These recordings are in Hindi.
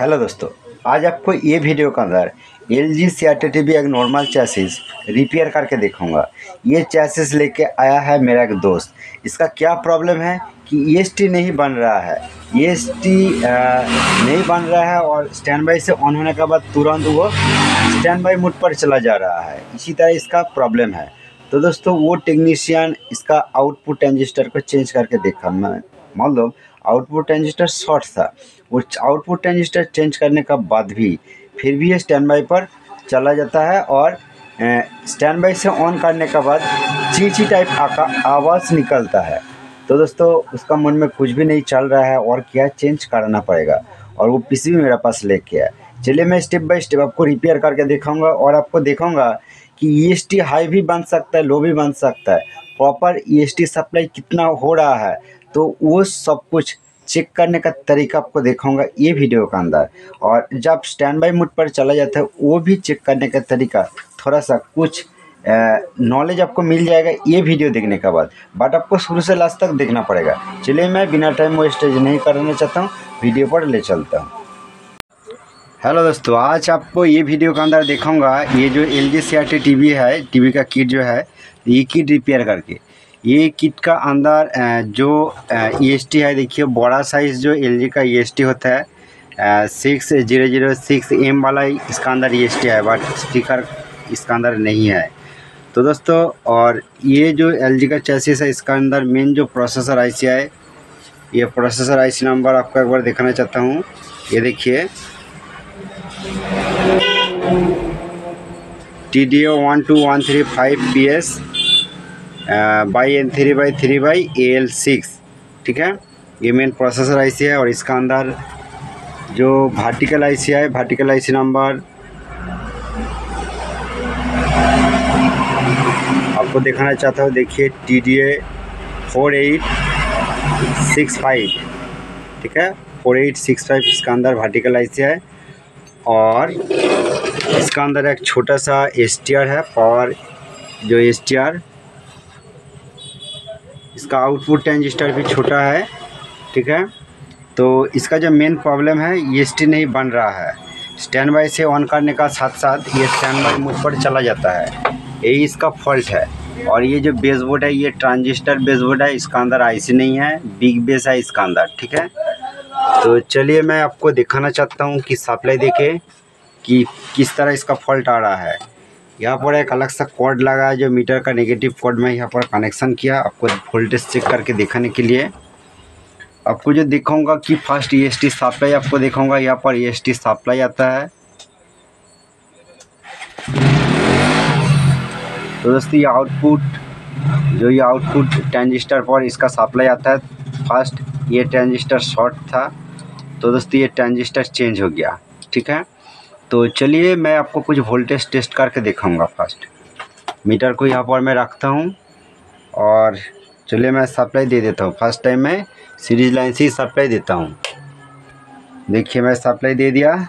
हेलो दोस्तों, आज आपको ये वीडियो के अंदर LG CRT-TV एक नॉर्मल चैसिस रिपेयर करके दिखाऊंगा। ये चैसिस लेके आया है मेरा एक दोस्त। इसका क्या प्रॉब्लम है कि EST नहीं बन रहा है। EST नहीं बन रहा है और स्टैंड बाई से ऑन होने के बाद तुरंत वो स्टैंड बाई मोड पर चला जा रहा है। इसी तरह इसका प्रॉब्लम है। तो दोस्तों, वो टेक्नीशियन इसका आउटपुट ट्रांजिस्टर को चेंज करके देखा। मतलब आउटपुट ट्रांजिस्टर शॉर्ट था। वो आउटपुट ट्रांजिस्टर चेंज करने का बाद भी फिर भी ये स्टैंड बाई पर चला जाता है और स्टैंड बाई से ऑन करने के बाद ची टाइप आवाज़ निकलता है। तो दोस्तों, उसका मन में कुछ भी नहीं चल रहा है और क्या चेंज करना पड़ेगा, और वो पीसी भी मेरे पास लेके आया। चलिए मैं स्टेप बाय स्टेप आपको रिपेयर करके दिखाऊंगा और आपको दिखाऊंगा कि EST हाई भी बन सकता है, लो भी बन सकता है। प्रॉपर EST सप्लाई कितना हो रहा है, तो वो सब कुछ चेक करने का तरीका आपको दिखाऊंगा ये वीडियो के अंदर। और जब स्टैंड बाई मोड पर चला जाता है वो भी चेक करने का तरीका, थोड़ा सा कुछ नॉलेज आपको मिल जाएगा ये वीडियो देखने के बाद। बट आपको शुरू से लास्ट तक देखना पड़ेगा। चलिए मैं बिना टाइम वेस्टेज नहीं करना चाहता हूँ, वीडियो पर ले चलता हूँ। हेलो दोस्तों, आज आपको ये वीडियो के अंदर दिखाऊंगा ये जो LG CRT-TV है, टीवी का किट जो है, ये किट रिपेयर करके। ये किट का अंदर जो EST है, देखिए बड़ा साइज़ जो LG का EST होता है 6006M वाला इसका अंदर EST है, बट स्टिकर इसका अंदर नहीं है। तो दोस्तों, और ये जो LG का चैसिस है, इसका अंदर मेन जो प्रोसेसर IC है, ये प्रोसेसर IC नंबर आपको एक बार दिखाना चाहता हूँ। ये देखिए TDO12135PS बाई N3/3/AL6, ठीक है। ये मेन प्रोसेसर IC है और इसका अंदर जो वर्टिकल IC है, वर्टिकल IC नंबर आपको दिखाना चाहता हूँ। देखिए TDA4865, ठीक है, 4865 इसका अंदर वर्टिकल IC है। और इसका अंदर एक छोटा सा STR है, पावर जो STR, इसका आउटपुट ट्रांजिस्टर भी छोटा है, ठीक है। तो इसका जो मेन प्रॉब्लम है, EST नहीं बन रहा है। स्टैंड बाई से ऑन करने का साथ साथ ये स्टैंड बाई मोड पर चला जाता है, यही इसका फॉल्ट है। और ये जो बेसबोर्ड है, ये ट्रांजिस्टर बेसबोर्ड है, इसका अंदर IC नहीं है, बिग बेस है इसका अंदर, ठीक है। तो चलिए मैं आपको दिखाना चाहता हूँ कि सप्लाई देके कि किस तरह इसका फॉल्ट आ रहा है। यहाँ पर एक अलग सा कोड लगा है जो मीटर का नेगेटिव कोड में यहाँ पर कनेक्शन किया, आपको वोल्टेज चेक करके दिखाने के लिए। आपको जो दिखाऊंगा कि फर्स्ट EST सप्लाई आपको दिखाऊंगा। यहाँ पर EST सप्लाई आता है। तो दोस्तों, ये आउटपुट ट्रांजिस्टर पर इसका सप्लाई आता है। फर्स्ट ये ट्रांजिस्टर शॉर्ट था, तो दोस्तों ये ट्रांजिस्टर चेंज हो गया, ठीक है। तो चलिए मैं आपको कुछ वोल्टेज टेस्ट करके दिखाऊंगा। फर्स्ट मीटर को यहाँ पर मैं रखता हूँ और चलिए मैं सप्लाई दे देता हूँ। फर्स्ट टाइम मैं सीरीज लाइन से ही सप्लाई देता हूँ। देखिए मैं सप्लाई दे दिया।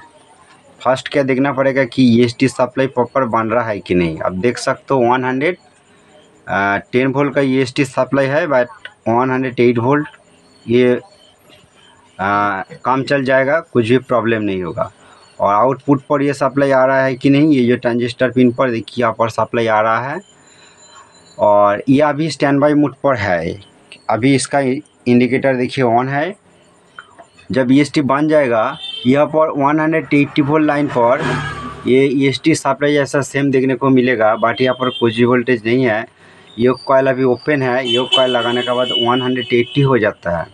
फर्स्ट क्या देखना पड़ेगा कि EST सप्लाई प्रॉपर बन रहा है कि नहीं। अब देख सकते हो 110 वोल्ट का EST सप्लाई है, बट 108 वोल्ट ये काम चल जाएगा, कुछ भी प्रॉब्लम नहीं होगा। और आउटपुट पर ये सप्लाई आ रहा है कि नहीं, ये जो ट्रांजिस्टर पिन पर देखिए यहाँ पर सप्लाई आ रहा है। और ये अभी स्टैंड बाई मोड पर है। अभी इसका इंडिकेटर देखिए ऑन है। जब EST बन जाएगा, यहाँ पर 180 वोल्ट लाइन पर ये EST सप्लाई जैसा सेम देखने को मिलेगा, बट यहाँ पर कुछ भी वोल्टेज नहीं है। ये कॉइल अभी ओपन है। ये कॉइल लगाने के बाद 180 हो जाता है।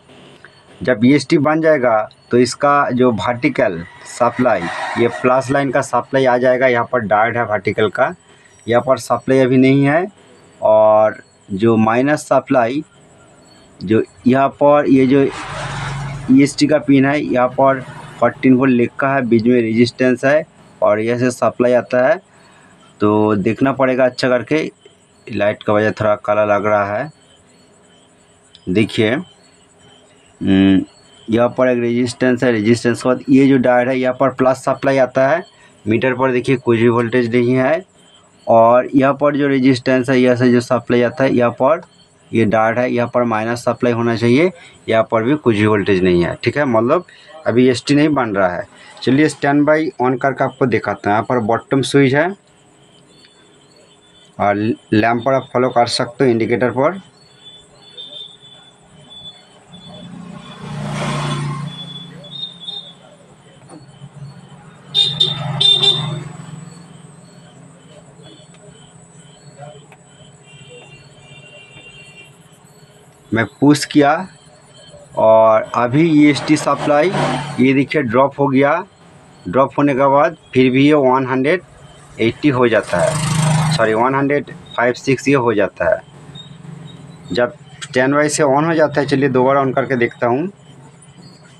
जब EST बन जाएगा तो इसका जो वर्टिकल सप्लाई, ये प्लस लाइन का सप्लाई आ जाएगा। यहाँ पर डायोड है वर्टिकल का, यहाँ पर सप्लाई अभी नहीं है। और जो माइनस सप्लाई, जो यहाँ पर ये जो EST का पिन है, यहाँ पर 14 वोल्ट लिखा है, बीच में रेजिस्टेंस है और यहाँ से सप्लाई आता है। तो देखना पड़ेगा अच्छा करके। लाइट का वजह थोड़ा काला लग रहा है। देखिए यहाँ पर एक रेजिस्टेंस है, रेजिस्टेंस के बाद ये जो डायोड है, यहाँ पर प्लस सप्लाई आता है। मीटर पर देखिए कुछ भी वोल्टेज नहीं है। और यहाँ पर जो रेजिस्टेंस है, यहाँ से जो सप्लाई आता है, यहाँ पर ये डायोड है, यहाँ पर माइनस सप्लाई होना चाहिए। यहाँ पर भी कुछ भी वोल्टेज नहीं है, ठीक है। मतलब अभी EST नहीं बन रहा है। चलिए स्टैंड बाई ऑन करके आपको दिखाता हूँ। यहाँ पर बॉटम स्विच है और लैंप पर आप फॉलो कर सकते हो इंडिकेटर पर। मैं पुश किया और अभी EST सप्लाई ये देखिए ड्रॉप हो गया। ड्रॉप होने के बाद फिर भी ये 180 हो जाता है, सॉरी 105-6 ये हो जाता है जब स्टैंड बाई से ऑन हो जाता है। चलिए दोबारा ऑन करके देखता हूँ।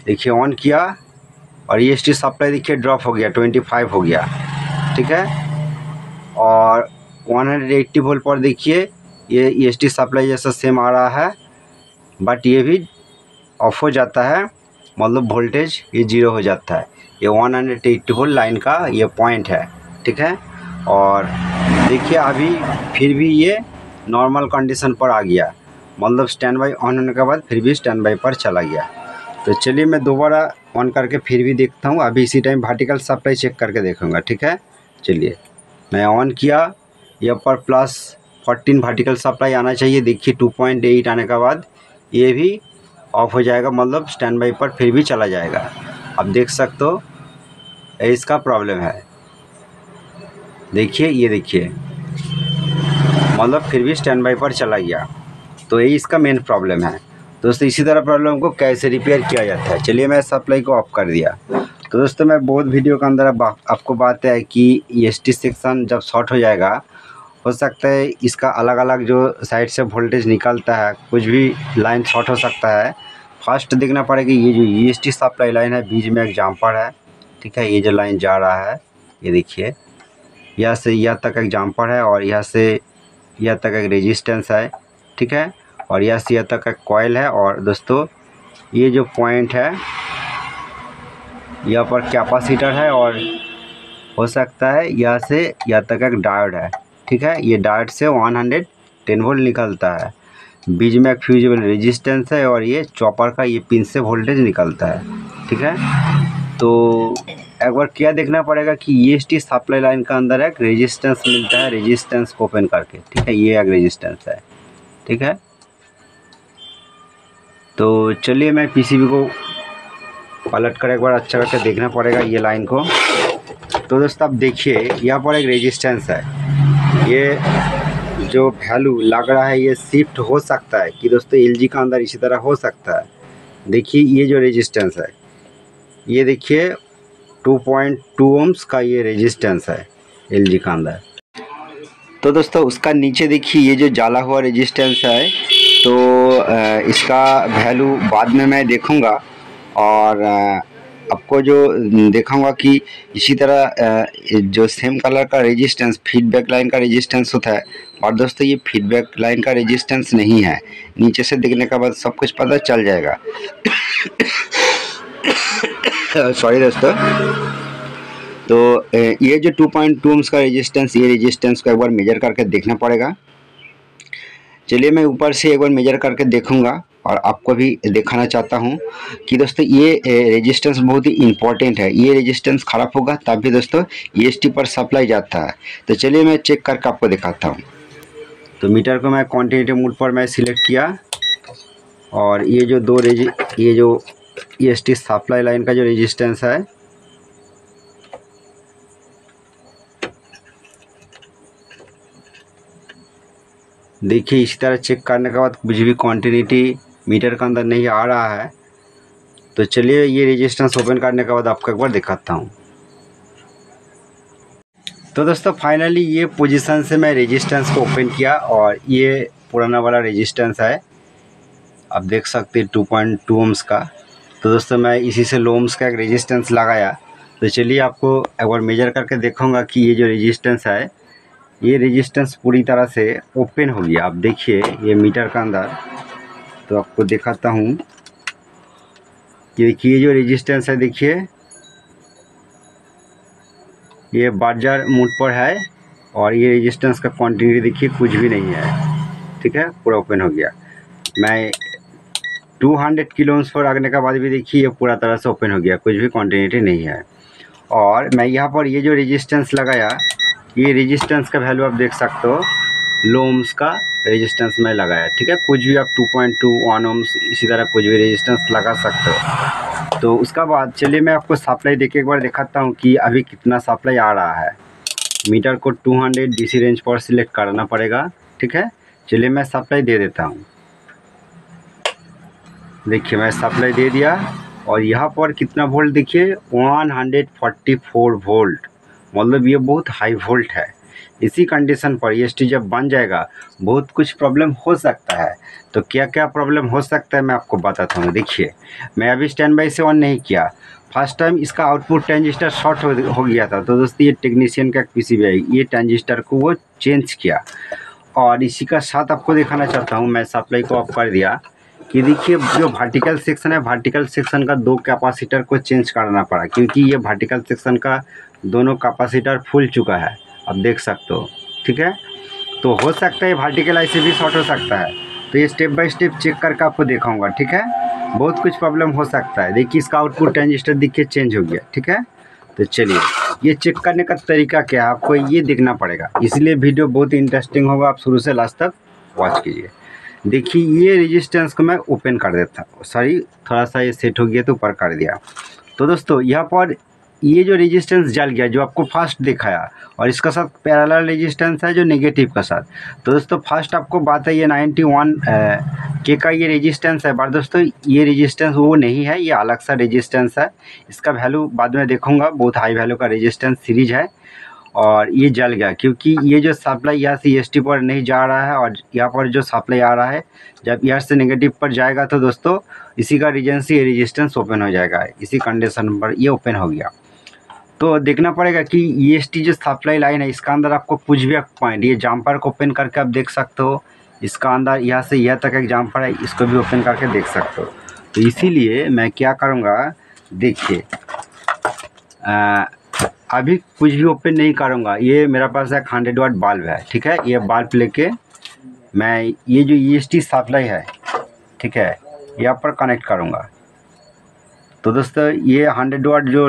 देखिए ऑन किया और EST सप्लाई देखिए ड्रॉप हो गया, 25 हो गया, ठीक है। और 180 वोल्ट पर देखिए ये EST सप्लाई जैसा सेम आ रहा है, बट ये भी ऑफ हो जाता है, मतलब वोल्टेज ये जीरो हो जाता है। ये 180 वोल्ट लाइन का ये पॉइंट है, ठीक है। और देखिए अभी फिर भी ये नॉर्मल कंडीशन पर आ गया, मतलब स्टैंड बाई ऑन होने के बाद फिर भी स्टैंड बाई पर चला गया। तो चलिए मैं दोबारा ऑन करके फिर भी देखता हूँ। अभी इसी टाइम वर्टिकल सप्लाई चेक करके देखूँगा, ठीक है। चलिए मैं ऑन किया, यहाँ पर +14 वर्टिकल सप्लाई आना चाहिए। देखिए 2.8 आने के बाद ये भी ऑफ हो जाएगा, मतलब स्टैंड बाई पर फिर भी चला जाएगा। अब देख सकते हो इसका प्रॉब्लम है। देखिए ये देखिए, मतलब फिर भी स्टैंड बाई पर चला गया। तो ये इसका मेन प्रॉब्लम है दोस्तों। इसी तरह प्रॉब्लम को कैसे रिपेयर किया जाता है, चलिए मैं सप्लाई को ऑफ कर दिया। तो दोस्तों मैं बहुत वीडियो के अंदर आपको बात है कि EST सेक्शन जब शॉर्ट हो जाएगा, हो सकता है इसका अलग अलग जो साइड से वोल्टेज निकलता है, कुछ भी लाइन शॉर्ट हो सकता है। फर्स्ट देखना पड़ेगा ये जो EST सप्लाई लाइन है, बीच में एक जम्पर है, ठीक है। ये जो लाइन जा रहा है ये देखिए, यहाँ से यहाँ तक एक जम्पर है और यहाँ से यहाँ तक एक रेजिस्टेंस है, ठीक है। और यहाँ से यहाँ तक एक कॉइल है। और दोस्तों ये जो पॉइंट है यहाँ पर कैपेसिटर है और हो सकता है यहाँ से यहाँ तक एक डायोड है, ठीक है। ये डायोड से 110 वोल्ट निकलता है। बीच में एक फ्यूजिबल रेजिस्टेंस है और ये चॉपर का ये पिन से वोल्टेज निकलता है, ठीक है। तो एक बार क्या देखना पड़ेगा कि EST सप्लाई लाइन का अंदर एक रेजिस्टेंस मिलता है, रेजिस्टेंस को ओपन करके, ठीक है। ये एक रेजिस्टेंस है, ठीक है। तो चलिए मैं PCB को पलट कर एक बार अच्छा करके देखना पड़ेगा ये लाइन को। तो दोस्तों आप देखिए यहाँ पर एक रेजिस्टेंस है, ये जो वैल्यू लग रहा है ये शिफ्ट हो सकता है कि दोस्तों LG का अंदर इसी तरह हो सकता है। देखिए ये जो रेजिस्टेंस है ये देखिए 2.2 ओम्स का ये रेजिस्टेंस है LG का अंदर। तो दोस्तों उसका नीचे देखिए ये जो जाला हुआ रेजिस्टेंस है, तो इसका वैल्यू बाद में मैं देखूंगा और आपको जो देखूंगा कि इसी तरह जो सेम कलर का रेजिस्टेंस फीडबैक लाइन का रेजिस्टेंस होता है। और दोस्तों ये फीडबैक लाइन का रेजिस्टेंस नहीं है, नीचे से देखने के बाद सब कुछ पता चल जाएगा। सॉरी दोस्तों। तो ये जो 2.2 ओम्स का रेजिस्टेंस, ये रेजिस्टेंस को एक बार मेजर करके देखना पड़ेगा। चलिए मैं ऊपर से एक बार मेजर करके देखूंगा और आपको भी दिखाना चाहता हूं कि दोस्तों ये रेजिस्टेंस बहुत ही इंपॉर्टेंट है। ये रेजिस्टेंस ख़राब होगा तब भी दोस्तों EST पर सप्लाई जाता है। तो चलिए मैं चेक करके आपको दिखाता हूं। तो मीटर को मैं क्वांटिटी मोड पर मैं सिलेक्ट किया और ये जो ये जो EST सप्लाई लाइन का जो रेजिस्टेंस है, देखिए इसी तरह चेक करने के बाद कुछ भी क्वांटिटी मीटर के अंदर नहीं आ रहा है। तो चलिए ये रेजिस्टेंस ओपन करने के बाद आपको एक बार दिखाता हूँ। तो दोस्तों फाइनली ये पोजीशन से मैं रेजिस्टेंस को ओपन किया और ये पुराना वाला रेजिस्टेंस है, आप देख सकते हैं 2.2 ओम्स का। तो दोस्तों मैं इसी से लो ओम्स का एक रेजिस्टेंस लगाया। तो चलिए आपको एक बार मेजर करके देखूँगा कि ये जो रेजिस्टेंस है ये रेजिस्टेंस पूरी तरह से ओपन हो गया। आप देखिए ये मीटर का अंदर, तो आपको दिखाता हूँ कि देखिए जो रेजिस्टेंस है, देखिए ये बाजार मोड पर है और ये रेजिस्टेंस का क्वांटिटी देखिए कुछ भी नहीं है, ठीक है, पूरा ओपन हो गया। मैं 200 किलो ओम्स पर रखने के बाद भी देखिए ये पूरा तरह से ओपन हो गया, कुछ भी क्वांटिटी नहीं है। और मैं यहाँ पर ये जो रेजिस्टेंस लगाया, ये रेजिस्टेंस का वैल्यू आप देख सकते हो, लो ओम्स का रेजिस्टेंस में लगाया। ठीक है, कुछ भी आप 2.2 1 ओम्स इसी तरह कुछ भी रेजिस्टेंस लगा सकते हो। तो उसका बाद चलिए मैं आपको सप्लाई देके एक बार दिखाता हूँ कि अभी कितना सप्लाई आ रहा है। मीटर को 200 डीसी रेंज पर सिलेक्ट करना पड़ेगा। ठीक है, चलिए मैं सप्लाई दे देता हूँ। देखिए मैं सप्लाई दे दिया और यहाँ पर कितना वोल्ट देखिए, 144 वोल्ट, मतलब ये बहुत हाई वोल्ट है। इसी कंडीशन पर EST जब बन जाएगा बहुत कुछ प्रॉब्लम हो सकता है। तो क्या क्या प्रॉब्लम हो सकता है मैं आपको बताता हूँ। देखिए मैं अभी स्टैंड बाई से ऑन नहीं किया, फर्स्ट टाइम इसका आउटपुट ट्रांजिस्टर शॉर्ट हो गया था। तो दोस्तों ये टेक्नीशियन का PCB है, ये ट्रांजिस्टर को वो चेंज किया। और इसी का साथ आपको दिखाना चाहता हूँ, मैं सप्लाई को ऑफ कर दिया कि देखिए जो वर्टिकल सेक्शन है, वर्टिकल सेक्शन का 2 कैपेसिटर को चेंज करना पड़ा, क्योंकि ये वर्टिकल सेक्शन का दोनों कैपेसिटर फूल चुका है, आप देख सकते हो। ठीक है, तो हो सकता है वर्टिकल ऐसे भी शॉर्ट हो सकता है। तो ये स्टेप बाय स्टेप चेक करके आपको दिखाऊंगा। ठीक है, बहुत कुछ प्रॉब्लम हो सकता है। देखिए इसका आउटपुट ट्रांजिस्टर देखिए चेंज हो गया। ठीक है, तो चलिए ये चेक करने का तरीका क्या है आपको ये देखना पड़ेगा, इसलिए वीडियो बहुत इंटरेस्टिंग होगा, आप शुरू से लास्ट तक वॉच कीजिए। देखिए ये रेजिस्टेंस को मैं ओपन कर देता हूँ, सॉरी थोड़ा सा ये सेट हो गया तो ऊपर कर दिया। तो दोस्तों यहाँ पर ये जो रेजिस्टेंस जल गया जो आपको फर्स्ट दिखाया, और इसका साथ पैरेलल रेजिस्टेंस है जो नेगेटिव का साथ। तो दोस्तों फर्स्ट आपको बात है ये 91 के का ये रेजिस्टेंस है, बट दोस्तों ये रेजिस्टेंस वो नहीं है, ये अलग सा रेजिस्टेंस है। इसका वैल्यू बाद में देखूंगा, बहुत हाई वैल्यू का रेजिस्टेंस सीरीज है। और ये जल गया क्योंकि ये जो सप्लाई यहाँ से EST पर नहीं जा रहा है, और यहाँ पर जो सप्लाई आ रहा है जब यहाँ से नेगेटिव पर जाएगा तो दोस्तों इसी का रीजन से ये रेजिस्टेंस ओपन हो जाएगा। इसी कंडीशन पर ये ओपन हो गया। तो देखना पड़ेगा कि EST जो सप्लाई लाइन है इसका अंदर आपको कुछ भी पॉइंट, ये जम्पर को ओपन करके आप देख सकते हो। इसका अंदर यहाँ से यहाँ तक एक जम्पर है, इसको भी ओपन करके देख सकते हो। तो इसीलिए मैं क्या करूँगा, देखिए अभी कुछ भी ओपन नहीं करूँगा। ये मेरा पास एक 100 वाट बल्ब है। ठीक है, ये बल्ब लेके मैं ये जो EST सप्लाई है, ठीक है, यहाँ पर कनेक्ट करूँगा। तो दोस्तों ये 100 वाट जो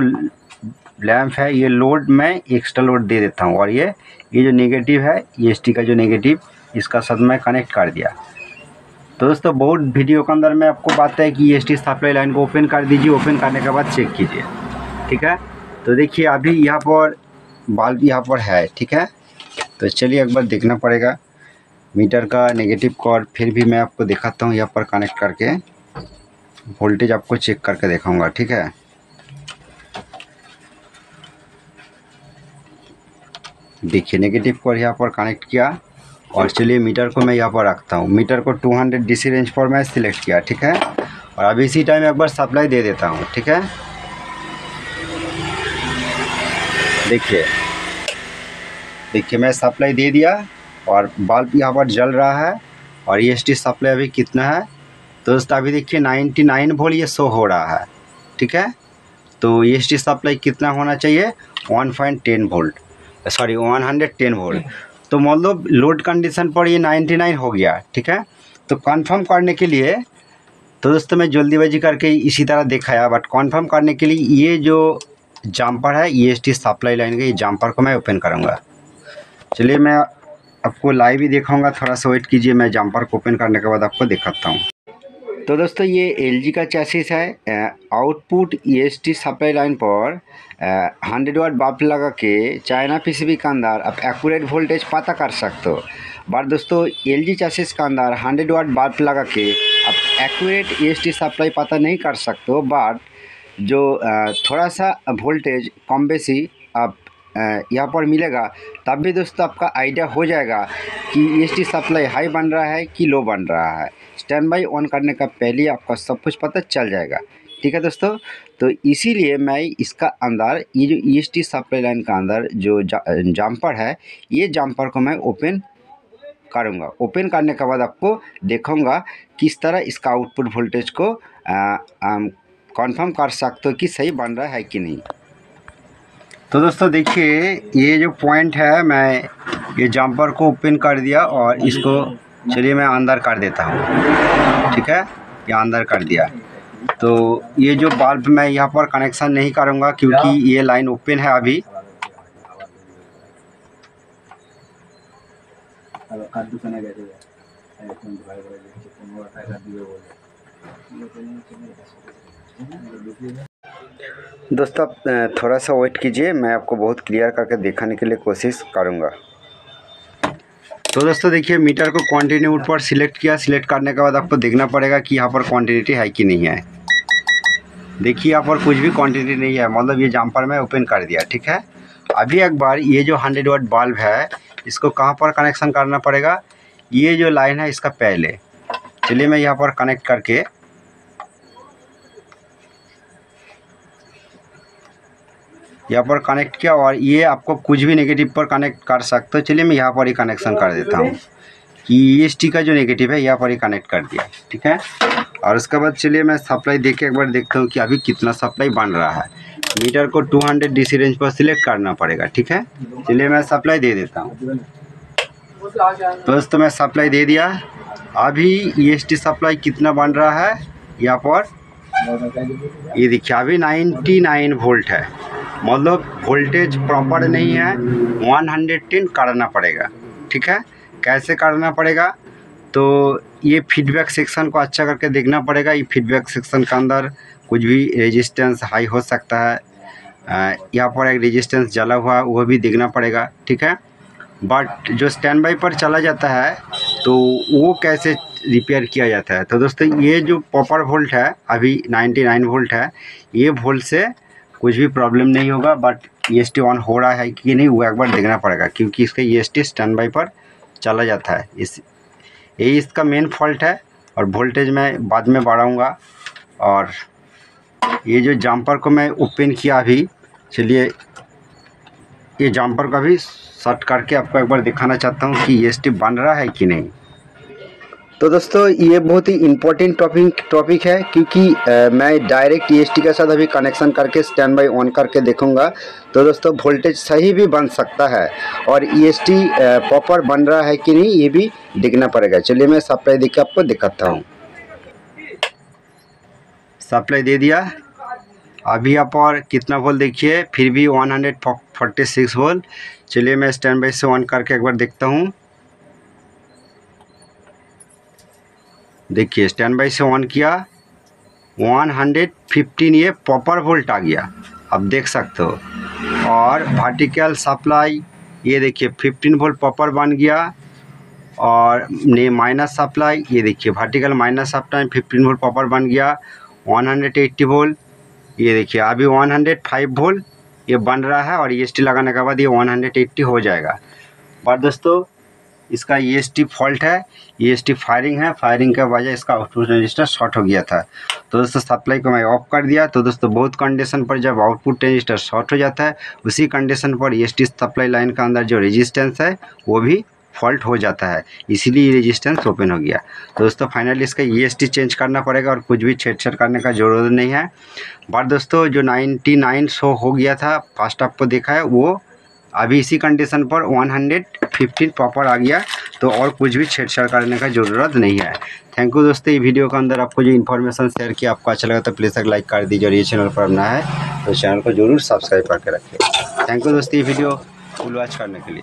लैंप है, ये लोड मैं एक्स्ट्रा लोड दे देता हूँ, और ये जो नेगेटिव है EST का जो नेगेटिव, इसका साथ मैं कनेक्ट कर दिया। तो दोस्तों बहुत वीडियो के अंदर में आपको बात है कि EST सप्लाई लाइन को ओपन कर दीजिए, ओपन करने के बाद चेक कीजिए। ठीक है, तो देखिए अभी यहाँ पर बल्ब यहाँ पर है। ठीक है, तो चलिए एक बार देखना पड़ेगा मीटर का नेगेटिव को, और फिर भी मैं आपको दिखाता हूँ यहाँ पर कनेक्ट करके वोल्टेज आपको चेक करके दिखाऊंगा। ठीक है, देखिए नेगेटिव को यहाँ पर कनेक्ट किया, और चलिए मीटर को मैं यहाँ पर रखता हूँ। मीटर को 200 DC रेंज पर मैं सिलेक्ट किया। ठीक है, और अभी इसी टाइम एक बार सप्लाई दे देता हूँ। ठीक है, देखिए मैं सप्लाई दे दिया और बल्ब यहाँ पर जल रहा है, और EST सप्लाई अभी कितना है तो दोस्तों अभी देखिए 99 वोल्ट ये शो हो रहा है। ठीक है, तो EST सप्लाई कितना होना चाहिए, 110 वोल्ट, सॉरी 110 वोल्ट। तो मतलब लोड कंडीशन पर ये 99 हो गया। ठीक है, तो कंफर्म करने के लिए तो दोस्तों मैं जल्दीबाजी करके इसी तरह दिखाया, बट कंफर्म करने के लिए ये जो जम्पर है EST सप्लाई लाइन का, ये जम्पर को मैं ओपन करूँगा। चलिए मैं आपको लाइव ही दिखाऊंगा, थोड़ा सा वेट कीजिए, मैं जम्पर को ओपन करने के बाद आपको दिखाता हूँ। तो दोस्तों ये LG का चैसिस है। आउटपुट EST सप्लाई लाइन पर 100 वाट बल्ब लगा के चाइना PCB के अंदर आप एक्यूरेट वोल्टेज पता कर सकते हो। बट दोस्तों LG चैसिस के अंदर 100 वाट बल्ब लगा के आप एक्यूरेट EST सप्लाई पता नहीं कर सकते हो, बट जो थोड़ा सा वोल्टेज कम बेसी आप यहाँ पर मिलेगा, तब भी दोस्तों आपका आइडिया हो जाएगा कि EST सप्लाई हाई बन रहा है कि लो बन रहा है। स्टैंड बाई ऑन करने का पहले आपका सब कुछ पता चल जाएगा। ठीक है दोस्तों, तो इसीलिए मैं इसका अंदर ये जो EST सप्लाई लाइन का अंदर जो जम्पर है, ये जम्पर को मैं ओपन करूँगा। ओपन करने के बाद आपको देखूँगा किस तरह इसका आउटपुट वोल्टेज को कंफर्म कर सकते हो कि सही बन रहा है कि नहीं। तो दोस्तों देखिए ये जो पॉइंट है, मैं ये जम्पर को ओपन कर दिया और इसको चलिए मैं अंदर कर देता हूँ। ठीक है, ये अंदर कर दिया। तो ये जो बल्ब मैं यहाँ पर कनेक्शन नहीं करूँगा क्योंकि ये लाइन ओपन है अभी। दोस्तों थोड़ा सा वेट कीजिए, मैं आपको बहुत क्लियर करके दिखाने के लिए कोशिश करूँगा। तो दोस्तों देखिए, मीटर को कंटिन्यू पर सिलेक्ट किया। सिलेक्ट करने के बाद आपको देखना पड़ेगा कि यहाँ पर क्वांटिटी है कि नहीं है। देखिए यहाँ पर कुछ भी क्वांटिटी नहीं है, मतलब ये जम्पर में ओपन कर दिया। ठीक है, अभी एक बार ये जो 100 वाट बल्ब है इसको कहाँ पर कनेक्शन करना पड़ेगा, ये जो लाइन है इसका पहले। चलिए मैं यहाँ पर कनेक्ट करके यहाँ पर कनेक्ट किया, और ये आपको कुछ भी नेगेटिव पर कनेक्ट कर सकते हो। चलिए मैं यहाँ पर ही कनेक्शन कर देता हूँ कि EST का जो नेगेटिव है यहाँ पर ही कनेक्ट कर दिया। ठीक है, और उसके बाद चलिए मैं सप्लाई देख के एक बार देखता हूँ कि अभी कितना सप्लाई बन रहा है। मीटर को 200 DC रेंज पर सिलेक्ट करना पड़ेगा। ठीक है, चलिए मैं सप्लाई दे देता हूँ। दोस्तों मैं सप्लाई दे दिया। अभी EST सप्लाई कितना बन रहा है यहाँ पर, ये देखिए अभी 99 वोल्ट है, मतलब वोल्टेज प्रॉपर नहीं है, 110 करना पड़ेगा। ठीक है, कैसे करना पड़ेगा, तो ये फीडबैक सेक्शन को अच्छा करके देखना पड़ेगा। ये फीडबैक सेक्शन के अंदर कुछ भी रेजिस्टेंस हाई हो सकता है, यहाँ पर एक रेजिस्टेंस जला हुआ वो भी देखना पड़ेगा। ठीक है, बट जो स्टैंड बाई पर चला जाता है तो वो कैसे रिपेयर किया जाता है। तो दोस्तों ये जो प्रॉपर वोल्ट है अभी 99 वोल्ट है, ये वोल्ट से कुछ भी प्रॉब्लम नहीं होगा, बट EST ऑन हो रहा है कि नहीं वो एक बार देखना पड़ेगा, क्योंकि इसका EST स्टैंड बाई पर चला जाता है। यही इसका मेन फॉल्ट है, और वोल्टेज मैं बाद में बढ़ाऊँगा। और ये जो जम्पर को मैं ओपन किया अभी, चलिए ये जम्पर का भी शॉर्ट करके आपको एक बार दिखाना चाहता हूँ कि EST बन रहा है कि नहीं। तो दोस्तों ये बहुत ही इम्पोर्टेंट टॉपिक है, क्योंकि मैं डायरेक्ट EST के साथ अभी कनेक्शन करके स्टैंड बाई ऑन करके देखूंगा। तो दोस्तों वोल्टेज सही भी बन सकता है, और EST प्रॉपर बन रहा है कि नहीं ये भी देखना पड़ेगा। चलिए मैं सप्लाई देके आपको दिखाता हूँ। सप्लाई दे दिया। अभी यहाँ पर कितना वोल्ट देखिए, फिर भी 146 वोल्ट। चलिए मैं स्टैंड बाई से ऑन करके एक बार देखता हूँ। देखिए स्टैंड बाई से ऑन किया, 115 ये प्रॉपर वोल्ट आ गया, आप देख सकते हो। और वर्टिकल सप्लाई ये देखिए 15 वोल्ट प्रॉपर बन गया, और माइनस सप्लाई ये देखिए vertical minus supply 15 volt proper बन गया, 180 वोल्ट ये देखिए अभी 105 वोल्ट ये बन रहा है, और EST लगाने के बाद ये 180 हो जाएगा। पर दोस्तों इसका EST फॉल्ट है, EST फायरिंग है, फायरिंग के वजह इसका आउटपुट रजिस्टर शॉर्ट हो गया था। तो दोस्तों सप्लाई को मैं ऑफ कर दिया। तो दोस्तों बहुत कंडीशन पर जब आउटपुट रजिस्टर शॉर्ट हो जाता है, उसी कंडीशन पर EST सप्लाई लाइन के अंदर जो रेजिस्टेंस है वो भी फॉल्ट हो जाता है, इसीलिए रेजिस्टेंस ओपन हो गया। तो दोस्तों फाइनली इसका EST चेंज करना पड़ेगा, और कुछ भी छेड़छाड़ करने का ज़रूरत नहीं है। बट दोस्तों जो 99 शो हो गया था फर्स्ट आपको देखा है, वो अभी इसी कंडीशन पर 115 प्रॉपर आ गया, तो और कुछ भी छेड़छाड़ करने का ज़रूरत नहीं है। थैंक यू दोस्तों, ये वीडियो के अंदर आपको जो इन्फॉर्मेशन शेयर किया आपको अच्छा लगा तो प्लीज़ एक लाइक कर दीजिए, और ये चैनल पर नया है तो चैनल को जरूर सब्सक्राइब करके रखिए। थैंक यू दोस्तों, ये वीडियो फुल वॉच करने के लिए।